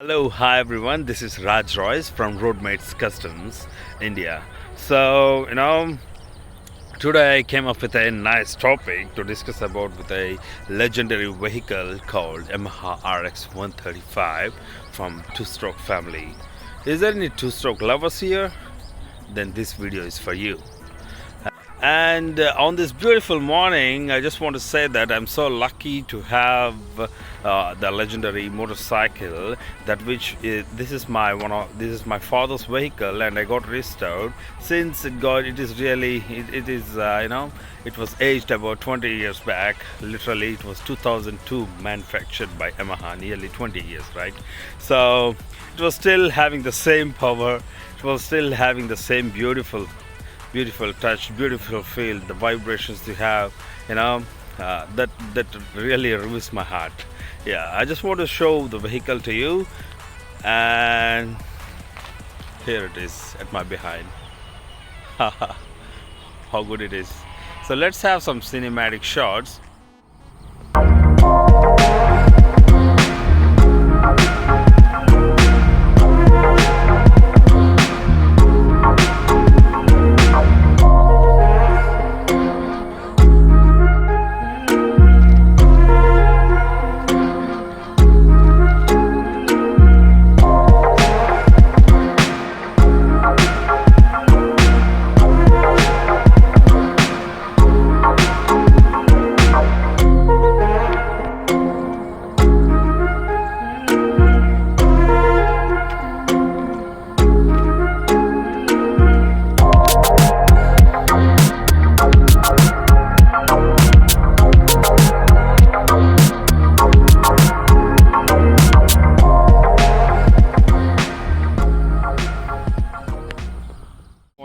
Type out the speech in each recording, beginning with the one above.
Hello, hi everyone. This is Rajroyce from Roadmates Customs, India. So, today I came up with a nice topic to discuss about with a legendary vehicle called Yamaha RX135 from two-stroke family. Is there any two-stroke lovers here? Then this video is for you. And on this beautiful morning, I just want to say that I'm so lucky to have the legendary motorcycle. This is my father's vehicle, and I got restored. Since it is really it was aged about 20 years back. Literally, it was 2002 manufactured by Yamaha, nearly 20 years, right? So it was still having the same power. It was still having the same beautiful touch, beautiful feel, the vibrations you have, that really reveals my heart. Yeah, I just want to show the vehicle to you, and here it is at my behind. How good it is. So let's have some cinematic shots.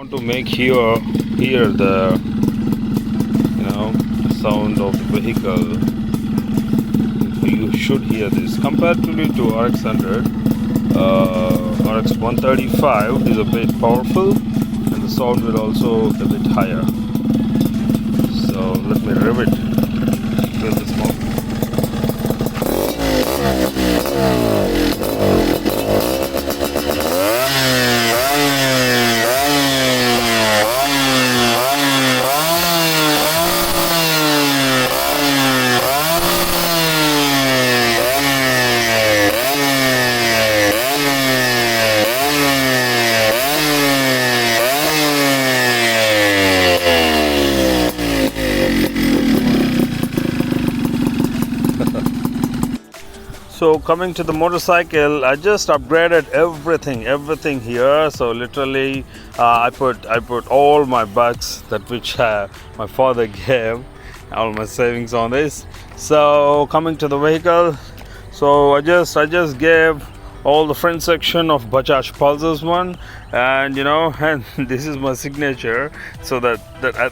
To make hear the sound of the vehicle. You should hear this. Comparatively to RX100, RX135 is a bit powerful, and the sound will also a bit higher. So let me rev it. Feel the smoke. So coming to the motorcycle, I just upgraded everything here. So literally, I put all my bucks that which my father gave, all my savings on this. So coming to the vehicle, so I just gave all the front section of Bajaj Pulsars one, and and this is my signature, so that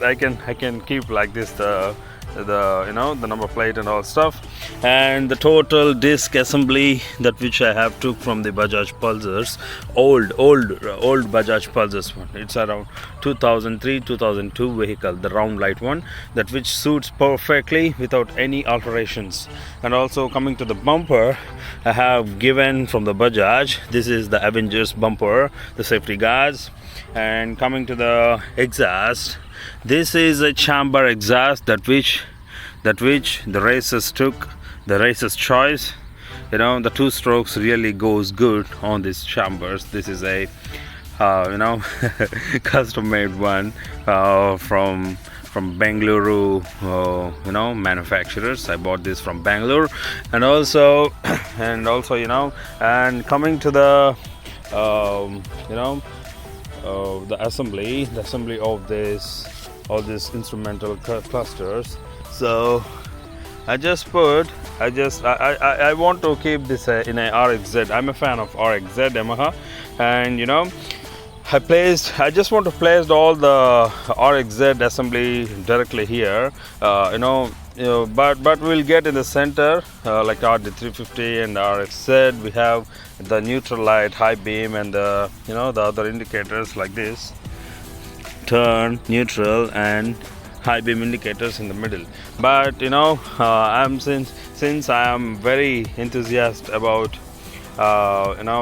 I can keep like this the number plate and all stuff, and the total disc assembly that which I have took from the Bajaj Pulsars, old Bajaj Pulsars one. It's around 2003-2002 vehicle, the round light one, that which suits perfectly without any alterations. And also coming to the bumper, I have given from the Bajaj. This is the Avengers bumper, the safety guards. And coming to the exhaust, this is a chamber exhaust that which the racers took, the racers choice. The two strokes really goes good on these chambers. This is a custom made one from Bengaluru manufacturers. I bought this from Bangalore. And also and coming to the the assembly of all these instrumental clusters. So I want to keep this in a RXZ. I'm a fan of RXZ Yamaha, and I just want to place all the RXZ assembly directly here. But we'll get in the center like RD350 and RXZ. We have the neutral light, high beam, and the other indicators like this: turn, neutral, and high beam indicators in the middle. But since I am very enthusiastic about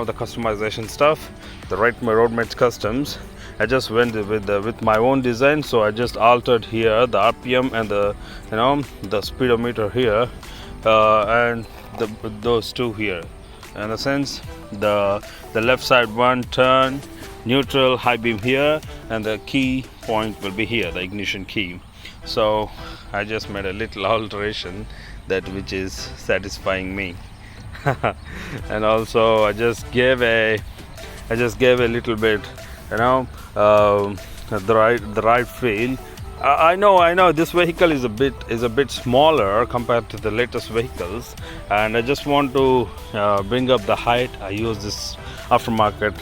the customization stuff, the Roadmates Customs. I just went with my own design, so I just altered here the RPM and the speedometer here, and those two here. In a sense, the left side one turn, neutral, high beam here, and the key point will be here, the ignition key. So I just made a little alteration which is satisfying me. And also I just gave a little bit, the right feel. I know this vehicle is a bit smaller compared to the latest vehicles, and I just want to bring up the height. I use this aftermarket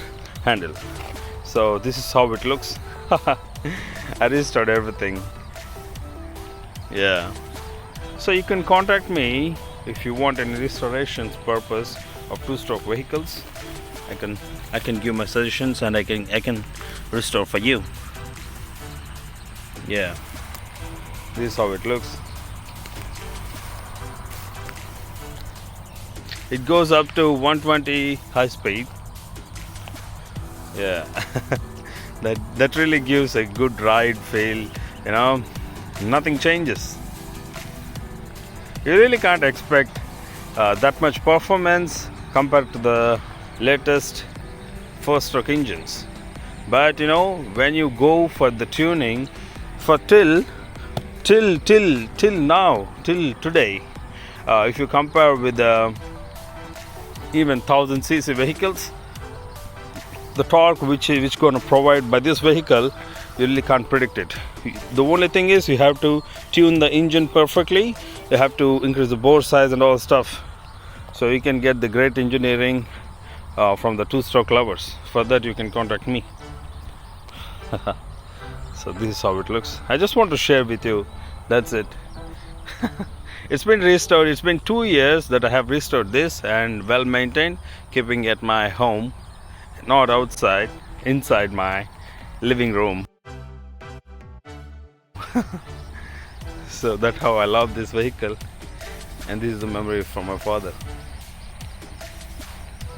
handle, so this is how it looks. I restored everything. Yeah, so you can contact me if you want any restorations purpose of two-stroke vehicles. I can give my suggestions, and I can restore for you. Yeah, this is how it looks. It goes up to 120 high speed. Yeah. that really gives a good ride feel. Nothing changes. You really can't expect that much performance compared to the latest four-stroke engines. But when you go for the tuning for till now, till today, if you compare with even 1000cc vehicles, the torque which going to provide by this vehicle, you really can't predict it. The only thing is you have to tune the engine perfectly. You have to increase the bore size and all stuff, so you can get the great engineering from the two-stroke lovers. For that, you can contact me. So this is how it looks. I just want to share with you. That's it. It's been restored. It's been 2 years that I have restored this, and well maintained, keeping it at my home, not outside, inside my living room. So that's how I love this vehicle, and this is the memory from my father.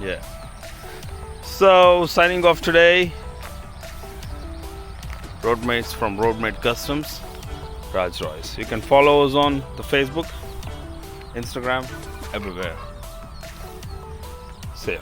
Yeah. So signing off today, Roadmates from Roadmate Customs, Rajroyce. You can follow us on the Facebook, Instagram, everywhere. See ya.